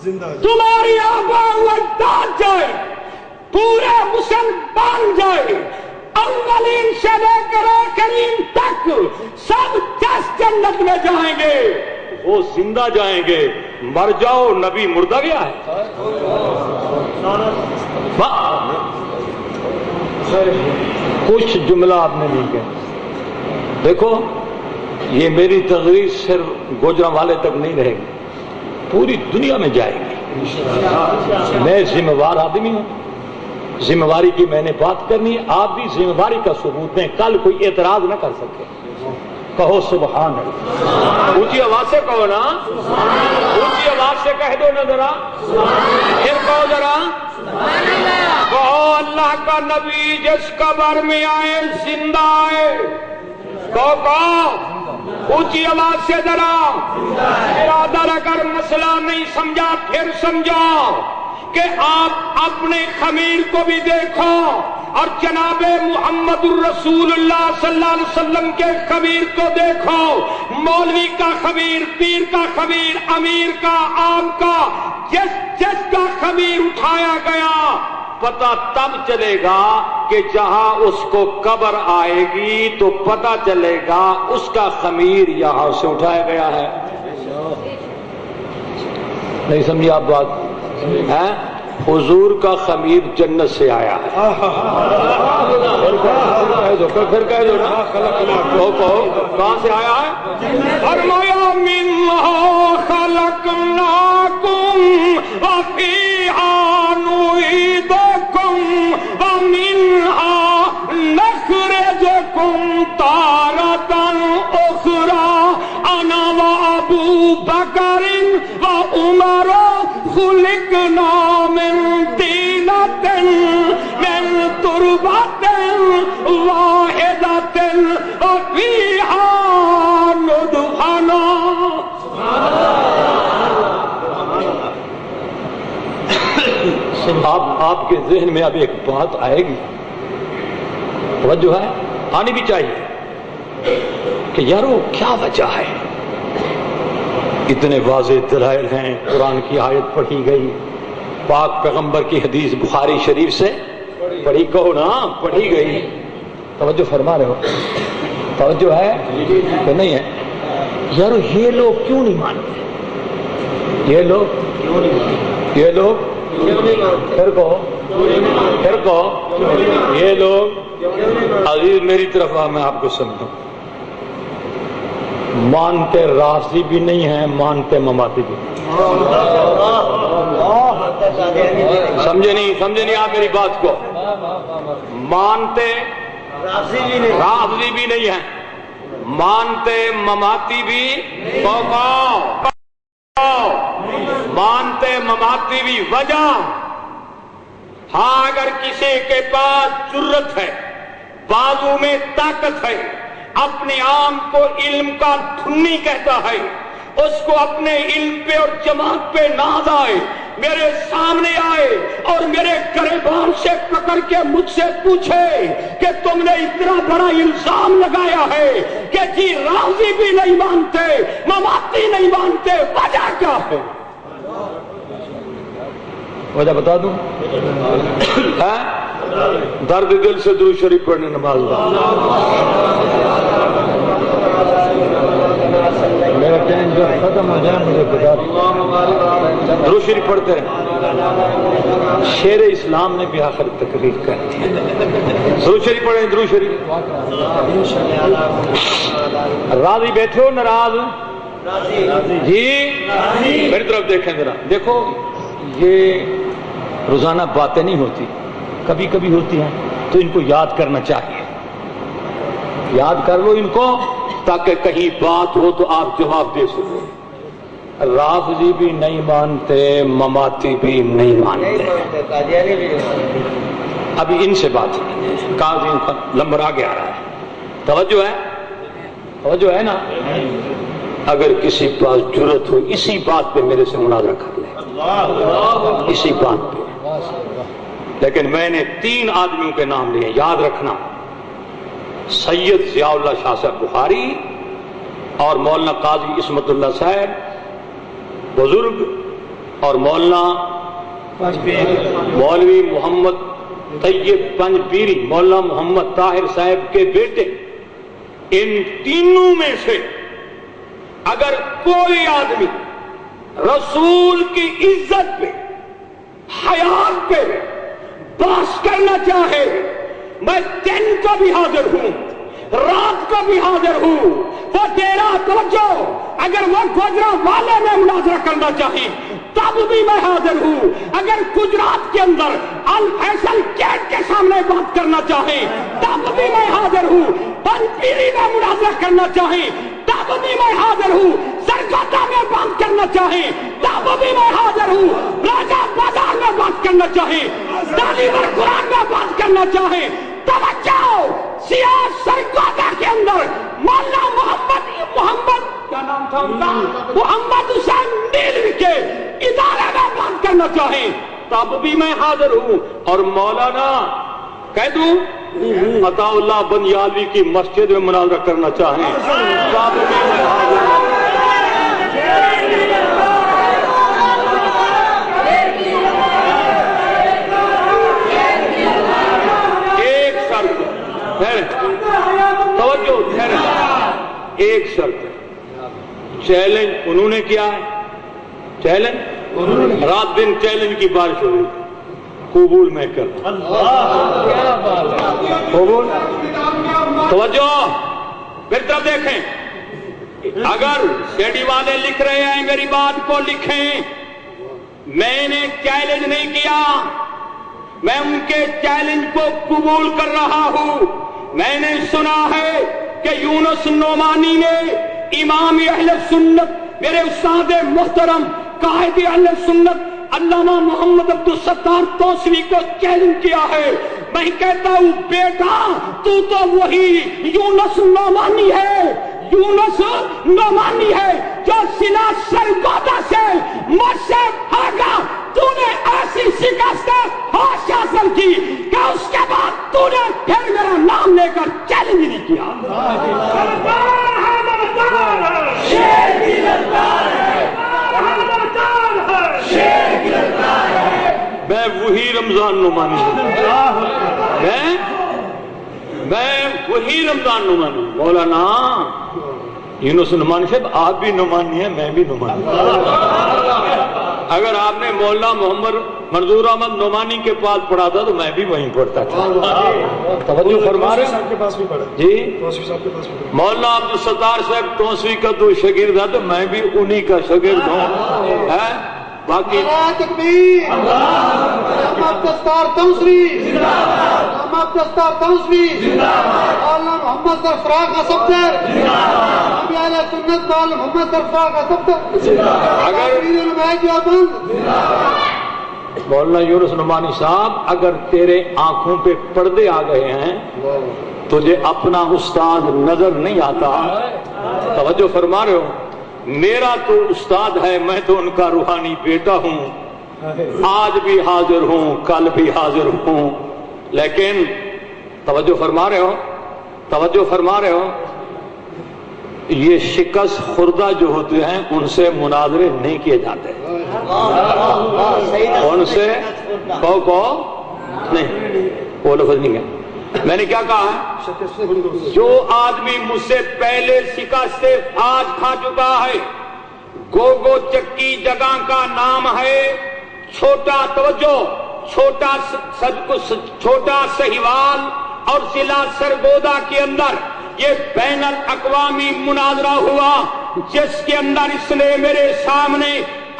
تمہاری آبا و اجداد جائے، پورے مسلمان جائے، اولین سے لے کر آخرین تک سب 10 جنت میں جائیں گے، وہ زندہ جائیں گے۔ مر جاؤ، نبی مردہ گیا ہے۔ کچھ جملہ آپ نے نہیں کہا۔ دیکھو یہ میری تقریر صرف گوجرانوالے تک نہیں رہے گی، پوری دنیا میں جائے گی۔ میں ذمہ وار آدمی ہوں، ذمہ واری کی میں نے بات کرنی ہے، آپ بھی ذمہ واری کا ثبوت دیں، کل کوئی اعتراض نہ کر سکے۔ کہو سبحان اللہ، اونچی آواز سے کہو نا، اونچی آواز سے کہہ دو نا ذرا، پھر کہو ذرا، کہو اللہ کا نبی جس قبر میں آئے زندہ آئے، کہو اونچی آواز سے ذرا۔ برادر اگر مسئلہ نہیں سمجھا پھر سمجھا کہ آپ اپنے خمیر کو بھی دیکھو اور جناب محمد الرسول اللہ صلی اللہ علیہ وسلم کے خمیر کو دیکھو۔ مولوی کا خمیر، پیر کا خمیر، امیر کا، عام کا، جس کا خمیر اٹھایا گیا، پتہ تب چلے گا کہ جہاں اس کو قبر آئے گی تو پتہ چلے گا اس کا خمیر یہاں سے اٹھایا گیا ہے۔ نہیں سمجھی آپ بات ہے؟ حضور کا خمیر جنت سے آیا ہے۔ پھر کہہ دو نا، کہو کہاں سے آیا ہے؟ فرمایا منہا خلقناکم وفیہا نعیدکم ومنہا نخرجکم تارۃ اخری انا وابو بکر وعمر خلقنا من طینۃ من تربۃ واحدۃ وفیہا ندفن۔ آپ کے ذہن میں اب ایک بات آئے گی، توجہ ہے، آنی بھی چاہیے کہ یارو کیا وجہ ہے؟ اتنے واضح دلائل ہیں، قرآن کی آیت پڑھی گئی، پاک پیغمبر کی حدیث بخاری شریف سے پڑھی، کہو نا پڑھی گئی، توجہ فرما رہے ہو؟ توجہ ہے کہ نہیں ہے؟ یارو یہ لوگ کیوں نہیں مانتے؟ یہ لوگ پھر کہو یہ لوگ، عزیز میری طرف میں آپ کو سمجھوں، مانتے راضی بھی نہیں ہیں، مانتے مماتی بھی نہیں۔ سمجھے نہیں آپ میری بات کو؟ مانتے راضی بھی نہیں ہیں، مانتے مماتی بھی، مانتے مماتی بھی۔ وجہ ہاں، اگر کسی کے پاس جرت ہے، بازو میں طاقت ہے، اپنے آپ کو علم کا دھنی کہتا ہے، اس کو اپنے علم پہ اور جماعت پہ ناز آئے، میرے سامنے آئے اور میرے گریبان سے پکڑ کے مجھ سے پوچھے کہ تم نے اتنا بڑا الزام لگایا ہے کہ جی راضی بھی نہیں مانتے، مماتی نہیں مانتے، وجہ کیا ہے؟ وجہ بتا دوں؟ درد دل سے درود شریف پڑھنے نماز میرا ٹائم جو ختم ہو جائے مجھے بتا دیں۔ درود شریف پڑھتے ہیں، شیر اسلام نے بھی آخر تقریر کر دی۔ درود شریف پڑھیں، درود شریف۔ راضی بیٹھے ہو ناراض؟ جی میری طرف دیکھیں ذرا، دیکھو یہ روزانہ باتیں نہیں ہوتی، کبھی کبھی ہوتی ہیں، تو ان کو یاد کرنا چاہیے، یاد کر لو ان کو تاکہ کہیں بات ہو تو آپ جواب دے سکو۔ رافضی بھی نہیں مانتے، مماتی بھی نہیں مانتے، ابھی ان سے بات قاضی کا نمبر آگے آ رہا ہے، توجہ ہے نا؟ اگر کسی پاس جرت ہو اسی بات پہ میرے سے مناظرہ کر لے، اسی بات پہ۔ لیکن میں نے 3 آدمیوں کے نام لیے، یاد رکھنا، سید ضیاء اللہ شاہ صاحب بخاری اور مولانا قاضی عصمت اللہ صاحب، بزرگ اور مولانا مولوی محمد طیب پنج پیری مولانا محمد طاہر صاحب کے بیٹے، ان تینوں میں سے اگر کوئی آدمی رسول کی عزت پہ، حیات پہ بحث کرنا چاہے، میں دن کو بھی حاضر ہوں، رات کو بھی حاضر ہوں، وہ تیرا توجہ اگر وہ گوجرانوالے میں مناظرہ کرنا چاہے تب بھی میں حاضر ہوں، اگر گجرات کے اندر الفیصل گیٹ کے سامنے بات کرنا چاہے تب بھی میں حاضر ہوں، پنپیری میں مناظرہ کرنا چاہے تب بھی میں حاضر ہوں، سرگودا میں بات کرنا چاہے تب بھی میں حاضر ہوں، راجہ بازار میں بات کرنا چاہے، تعلیم قرآن میں بات کرنا چاہے۔ توجہ، سیاست سرگودا کے اندر مولانا محمد کیا نام تھا ان کا، محمد حسین نیلوی کے ادارے میں بات کرنا چاہے تب بھی میں حاضر ہوں، اور مولانا کہہ دوں عطا اللہ بنیالوی کی مسجد میں مناظرہ کرنا چاہیں تب بھی میں حاضر ہوں۔ ایک شرط، توجہ، ایک شرط، چیلنج انہوں نے کیا ہے، چیلنج رات دن چیلنج کی بارش ہو رہی، قبول میں کر، قبول۔ توجہ، پھر طرف دیکھیں، اگر سیڈی والے لکھ رہے ہیں میری بات کو لکھیں، میں نے چیلنج نہیں کیا، میں ان کے چیلنج کو قبول کر رہا ہوں۔ میں نے سنا ہے کہ یونس نعمانی نے امام اہل سنت، میرے استاد محترم قائد اہل سنت علامہ محمد عبدالستار توسوی کو چیلنج کیا ہے۔ میں کہتا ہوں بیٹا تو وہی یونس نعمانی ہے، یونس نعمانی ہے جو سلا سرگودا سے مجھ سے بھاگا، تو نے ایسی شکست ہوش حاصل کی کہ اس کے بعد تو نے پھر میرا نام لے کر چیلنج نہیں کیا۔ میں وہی رمضان نعمانی ہوں، میں وہی رمضان نعمانی ہوں۔ مولانا یونس نعمانی صاحب آپ بھی نعمانی ہیں، میں بھی نعمانی ہوں۔ اگر آپ نے مولانا محمد منظور احمد نعمانی کے پاس پڑھا تھا تو میں بھی وہیں پڑھتا تھا۔ توجہ فرما رہے ہیں جی، مولانا عبدالستار صاحب توسوی کا تو شاگرد ہے تو میں بھی انہی کا شاگرد ہوں۔ باقی تکبیر، محمد دستار توسوی، محمد دستار توسوی، مولانا محمد سرفراز کا صفدر، نبی علیہ سنت مولانا محمد سرفراز کا صفدر، اگر مولانا یونس نعمانی صاحب اگر تیرے آنکھوں پہ پردے آ گئے ہیں، تجھے اپنا استاد نظر نہیں آتا، توجہ فرما رہے ہو، میرا تو استاد ہے، میں تو ان کا روحانی بیٹا ہوں، آج بھی حاضر ہوں، کل بھی حاضر ہوں، لیکن توجہ فرما رہے ہو، توجہ فرما رہے ہو، یہ شکست خوردہ جو ہوتے ہیں ان سے مناظرے نہیں کیے جاتے، ان سے کو نہیں، وہ لفظ نہیں ہے۔ میں نے کیا کہا ہے، جو آدمی مجھ سے پہلے شکست سے آج کھا چکا ہے، گوگو چکی جگہ کا نام ہے چھوٹا، توجہ، چھوٹا سہیوال اور ضلع سرگودا کے اندر یہ بین الاقوامی مناظرہ ہوا، جس کے اندر اس نے میرے سامنے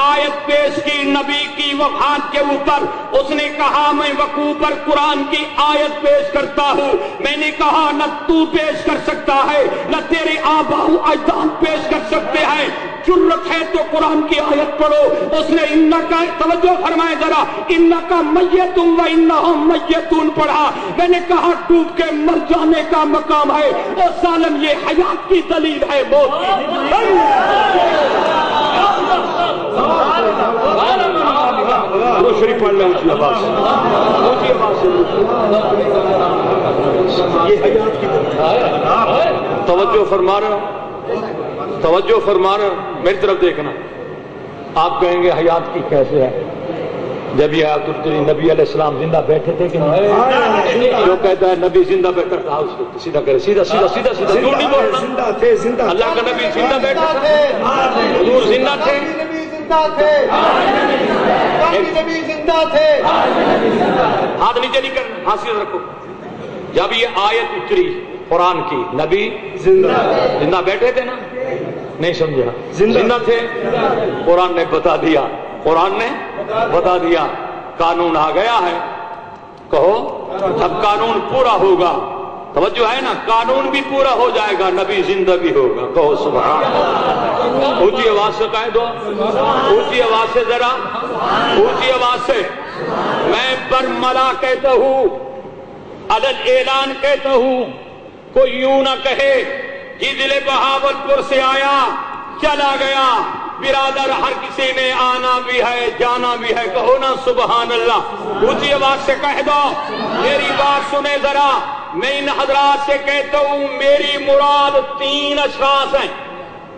آیت پیش کی نبی کی وفات کے اوپر۔ اس نے کہا میں وقوع پر قرآن کی آیت پیش کرتا ہوں۔ میں نے کہا نہ تو پیش کر سکتا ہے نہ تیرے آباء و اجداد پیش کر سکتے ہیں، جرت ہے تو قرآن کی آیت پڑھو۔ اس نے انکا، توجہ فرمائے ذرا، انکا میتون و انہم میتون پڑھا۔ میں نے کہا ڈوب کے مر جانے کا مقام ہے، او ظالم یہ حیات کی دلیل ہے موت کی۔ دوسری پڑھ لیں اسی آواز سے، اسی آواز سے، یہ حیات کی توجہ فرما رہے ہو، توجہ فرما رہے ہو، میری طرف دیکھنا۔ آپ کہیں گے حیات کی کیسے ہے؟ جب یہ آیت اتری نبی علیہ السلام زندہ بیٹھے تھے کہ نہیں؟ جو کہتا ہے نبی زندہ بیٹھا تھا اس کو سیدھا کرے، سیدھا سیدھا سیدھا سیدھا جھوٹ نہیں بولنا۔ زندہ تھے، زندہ اللہ کا نبی زندہ بیٹھا تھا، حضور زندہ تھے، نبی زندہ تھے، نبی زندہ تھے۔ ہاتھ نیچے نہیں کرنا، ہاتھ سیدھا رکھو۔ جب یہ آیت اتری قرآن کی، نبی زندہ بیٹھے تھے نا؟ نہیں سمجھا؟ زندہ تھے۔ قرآن نے بتا دیا، قرآن نے بتا دیا قانون آ گیا ہے۔ کہو جب قانون پورا ہوگا، توجہ ہے نا، قانون بھی پورا ہو جائے گا، نبی زندہ بھی ہوگا۔ کہو سبحان اللہ۔ اونچی آواز سے کہہ دو، اونچی آواز سے ذرا، اونچی آواز سے۔ میں برملا کہتا ہوں، عدد اعلان کہتا ہوں، کوئی یوں نہ کہے کہ ضلع بہاولپور سے آیا چلا گیا۔ برادر ہر کسی نے آنا بھی ہے جانا بھی ہے، کہو نا سبحان اللہ۔ اونچی آواز سے کہہ دو۔ میری بات سنیں ذرا، میں ان حضرات سے کہتا ہوں میری مراد 3 اشخاص ہیں۔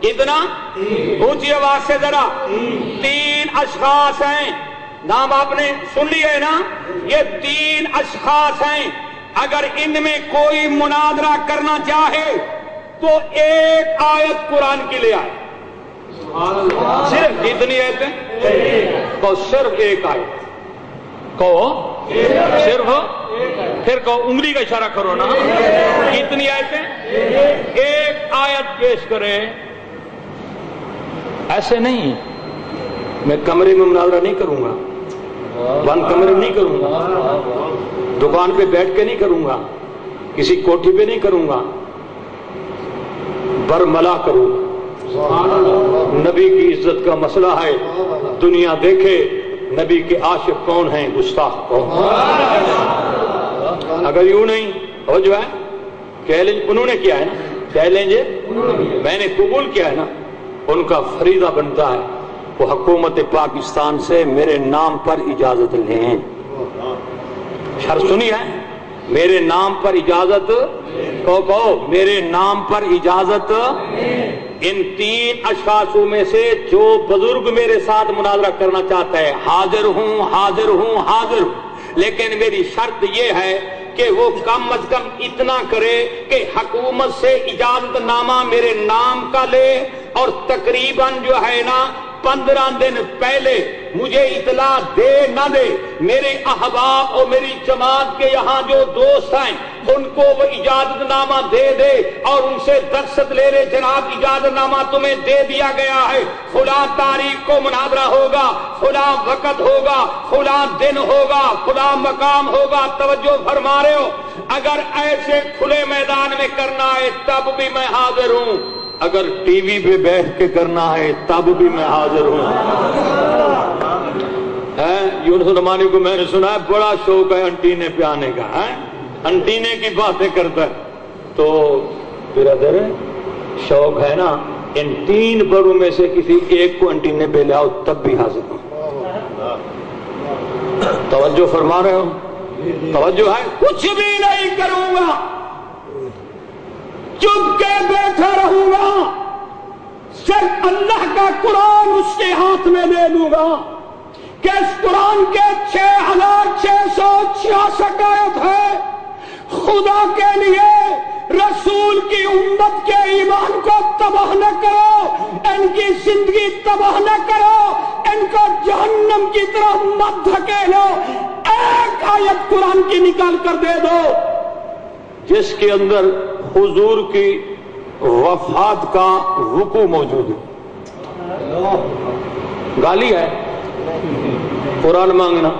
کتنا؟ اونچی آواز سے ذرا، 3 اشخاص ہیں۔ نام آپ نے سن لیے ہے نا؟ یہ 3 اشخاص ہیں۔ اگر ان میں کوئی مناظرہ کرنا چاہے تو ایک آیت قرآن کی لے آئے۔ صرف اتنی آیتیں؟ کہو صرف ایک آیت، کہو صرف، پھر کہو انگلی کا اشارہ کرو نا، کتنی آیتیں؟ ایک آیت پیش کرے۔ ایسے نہیں، میں کمرے میں مناظرہ نہیں کروں گا، بند کمرے میں نہیں کروں گا، دکان پہ بیٹھ کے نہیں کروں گا، کسی کوٹھی پہ نہیں کروں گا، برملا کروں گا۔ نبی کی عزت کا مسئلہ ہے، دنیا دیکھے نبی کے عاشق کون ہیں، گستاخ کون۔ اگر یوں نہیں ہو جو ہے چیلنج انہوں نے کیا ہے نا، چیلنج میں نے قبول کیا ہے نا، ان کا فریضہ بنتا ہے وہ حکومت پاکستان سے میرے نام پر اجازت لیں۔ شرط سنی ہے، میرے نام پر اجازت، کہو میرے نام پر اجازت۔ ان 3 اشخاصوں میں سے جو بزرگ میرے ساتھ مناظرہ کرنا چاہتا ہے، حاضر ہوں حاضر ہوں حاضر ہوں، لیکن میری شرط یہ ہے کہ وہ کم از کم اتنا کرے کہ حکومت سے اجازت نامہ میرے نام کا لے، اور تقریباً جو ہے نا 15 دن پہلے مجھے اطلاع دے نہ دے۔ میرے احباب اور میری جماعت کے یہاں جو دوست ہیں ان کو وہ اجازت نامہ دے دے اور ان سے دستخط لے لے، جناب اجازت نامہ تمہیں دے دیا گیا ہے، فلاں تاریخ کو مناظرہ ہوگا، فلاں وقت ہوگا، فلاں دن ہوگا، فلاں مقام ہوگا۔ توجہ فرما رہے ہو؟ اگر ایسے کھلے میدان میں کرنا ہے تب بھی میں حاضر ہوں، اگر ٹی وی پہ بیٹھ کے کرنا ہے تب بھی میں حاضر ہوں۔ یونس نعمانی کو میں نے سنا ہے بڑا شوق ہے انٹینے پہ آنے کا، انٹینے کی باتیں کرتا ہے، تو برادر شوق ہے نا، ان 3 بڑوں میں سے کسی ایک کو انٹینے پہ لاؤ تب بھی حاضر ہوں۔ توجہ فرما رہے ہو؟ توجہ ہے؟ کچھ بھی نہیں کروں گا، چپ کے بیٹھا رہوں گا، صرف اللہ کا قرآن اس کے ہاتھ میں دے دوں گا کہ اس قرآن کے 6666 آیت ہے۔ خدا کے لیے رسول کی امت کے ایمان کو تباہ نہ کرو، ان کی زندگی تباہ نہ کرو، ان کو جہنم کی طرف مت دھکیلو۔ ایک آیت قرآن کی نکال کر دے دو جس کے اندر حضور کی وفات کا وقوع موجود ہے۔ گالی ہے قرآن مانگنا؟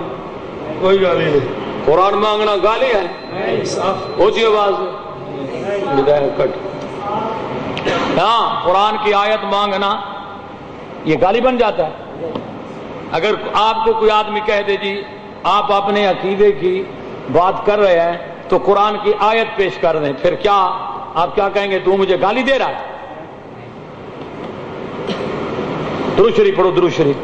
کوئی گالی نہیں، قرآن مانگنا گالی ہے؟ اونچی آواز کٹ۔ ہاں، قرآن کی آیت مانگنا یہ گالی بن جاتا ہے؟ اگر آپ کو کوئی آدمی کہہ دے جی آپ اپنے عقیدے کی بات کر رہے ہیں تو قرآن کی آیت پیش کر دیں، پھر کیا آپ کیا کہیں گے؟ تو مجھے گالی دے رہا ہے؟ درود شریف پڑھو، درود شریف۔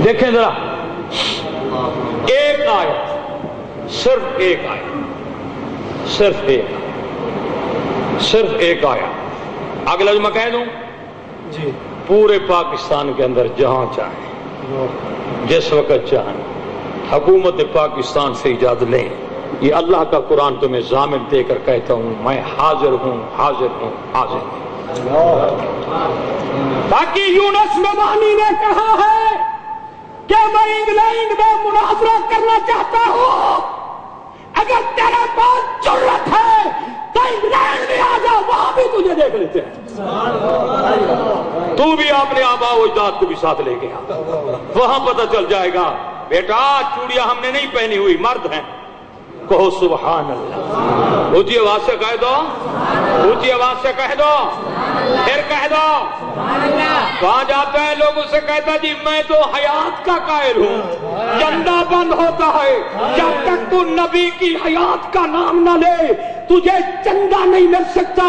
دیکھیں ذرا، ایک آیت، صرف ایک آیت، صرف ایک آیت، صرف ایک آیا. اگلا جو میں کہہ دوں جی پورے پاکستان کے اندر جہاں چاہیں جس وقت چاہیں حکومت پاکستان سے اجازت لیں. یہ اللہ کا قرآن تمہیں ضامن دے کر کہتا ہوں میں حاضر ہوں حاضر ہوں حاضر ہوں. باقی یونس مدانی نے کہا ہے کہ میں انگلینڈ میں مناظرہ کرنا چاہتا ہوں. اگر تیرے پاس جرأت ہے تو انگلینڈ میں آ جا, وہاں بھی تجھے دیکھ لیتے ہیں. تو بھی اپنے آبا و اجداد کو بھی ساتھ لے گیا, وہاں پتہ چل جائے گا بیٹا چوڑیاں ہم نے نہیں پہنی ہوئی, مرد ہیں. کہو سبحان اللہ, اونچی آواز سے کہہ دو, اونچی آواز سے کہہ دو, پھر کہہ دو. کہاں جاتا ہے لوگ اسے کہتا جی میں تو حیات کا قائل ہوں, چندہ بند ہوتا ہے. جب تک تو نبی کی حیات کا نام نہ لے تجھے چندہ نہیں مل سکتا.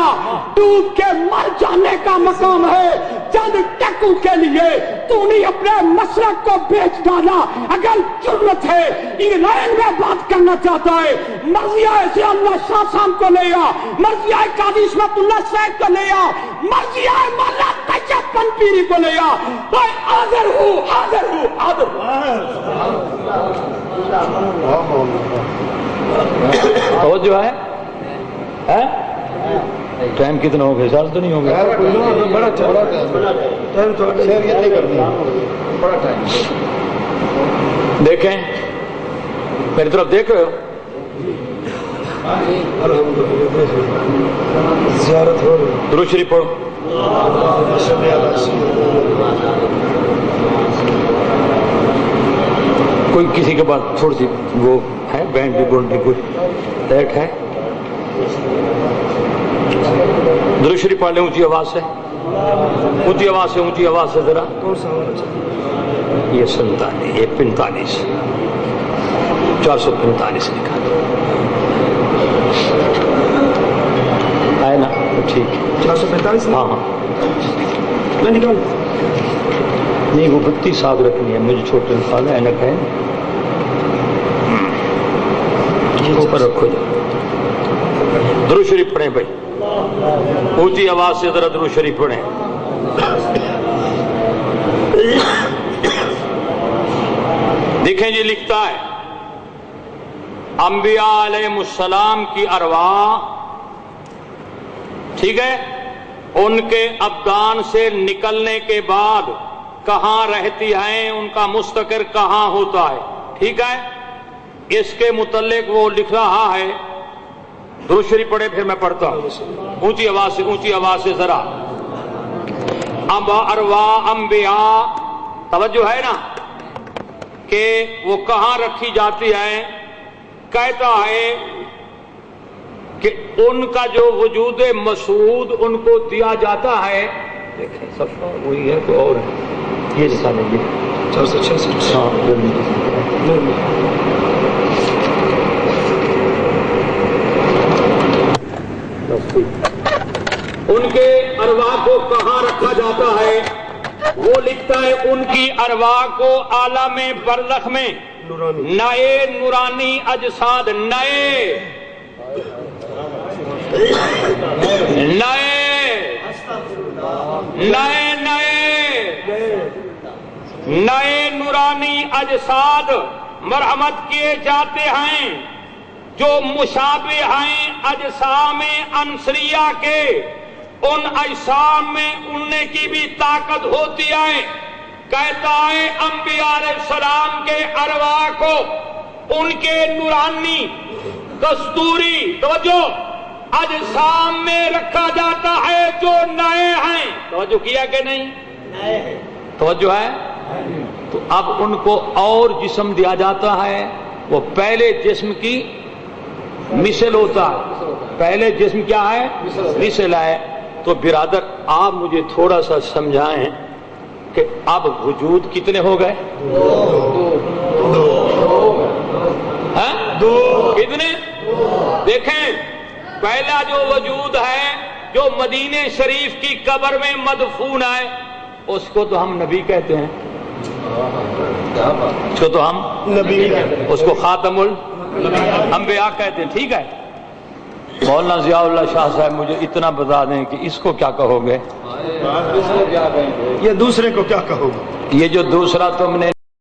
ڈوب کے مر جانے کا مقام ہے. چند ٹکوں کے لیے تو نے اپنے مسلک کو بیچ ڈالا. اگر جرأت ہے انگلینڈ میں بات کرنا چاہتا ہے, مرضیہ سے اللہ شاہ صاحب کو لے آ, مرضیہ قاضی عصمت اللہ صاحب کو لے آ, مرضیہ مولانا طیب پن پیری کو لے آ. میں حاضر ہوں حاضر ہوں حاضر ہوں. توجہ ہے ٹائم کتنا ہو گیا, سال تو نہیں ہو گیا. دیکھیں میری طرف دیکھ رہے ہو, زیارت ہو رہی. درود شریف پڑھو. کوئی کسی کے پاس تھوڑی سی وہ ہے بینڈ کی گونڈ کی کوئی لیٹ ہے, درود شریف پڑھ لیں اونچی آواز سے, اونچی آواز سے, اونچی آواز سے ذرا. کون سا ہونا چاہیے؟ یہ 47, یہ 45, 445 لکھا ہے نا, ٹھیک ہے. 445. ہاں ہاں میں نکال نہیں وہ بتی ساتھ رکھنی ہے, مجھے چھوٹے الفاظ ہے اینک ہے اوپر رکھو. درود شریف پڑھیں بھائی, اونچی آواز سے ذرا درود شریف پڑھیں. دیکھیں جی لکھتا ہے انبیاء علیہ السلام کی ارواح, ٹھیک ہے, ان کے ابدان سے نکلنے کے بعد کہاں رہتی ہیں, ان کا مستقر کہاں ہوتا ہے, ٹھیک ہے. اس کے متعلق وہ لکھ رہا ہے. درود شریف پڑھے پھر میں پڑھتا ہوں اونچی آواز سے, اونچی آواز سے ذرا. ارواح انبیاء, توجہ ہے نا کہ وہ کہاں رکھی جاتی ہے. کہتا ہے کہ ان کا جو وجود مسعود ان کو دیا جاتا ہے. دیکھیں صفحہ وہی ہے تو اور یہ لکھا نہیں ہے 466. ہاں ان کے ارواح کو کہاں رکھا جاتا ہے. وہ لکھتا ہے ان کی ارواح کو عالم برزخ میں نئے نورانی اجساد, نئے نورانی اجساد مرحمت کیے جاتے ہیں جو مشابہ ہیں اجسام انصریہ کے. ان اجسام میں اڑنے کی بھی طاقت ہوتی ہے. کہتا ہے انبیاء علیہ السلام کے ارواح کو ان کے نورانی کستوری توجہ اجسام میں رکھا جاتا ہے جو نئے ہیں. توجہ کیا کہ نہیں, توجہ ہے. تو اب ان کو اور جسم دیا جاتا ہے, وہ پہلے جسم کی مثل ہوتا ہے. پہلے جسم کیا ہے, مثل ہے. تو برادر آپ مجھے تھوڑا سا سمجھائیں کہ اب وجود کتنے ہو گئے؟ دو. کتنے؟ دیکھیں پہلا جو وجود ہے جو مدینے شریف کی قبر میں مدفون ہے اس کو تو ہم نبی کہتے ہیں, اس کو تو ہم نبی, اس کو خاتم الانبیاء کہتے ہیں, ٹھیک ہے. مولانا ضیاء اللہ شاہ صاحب مجھے اتنا بتا دیں کہ اس کو کیا کہو گے؟ یہ دوسرے کو کیا کہو گے؟ یہ جو دوسرا تم نے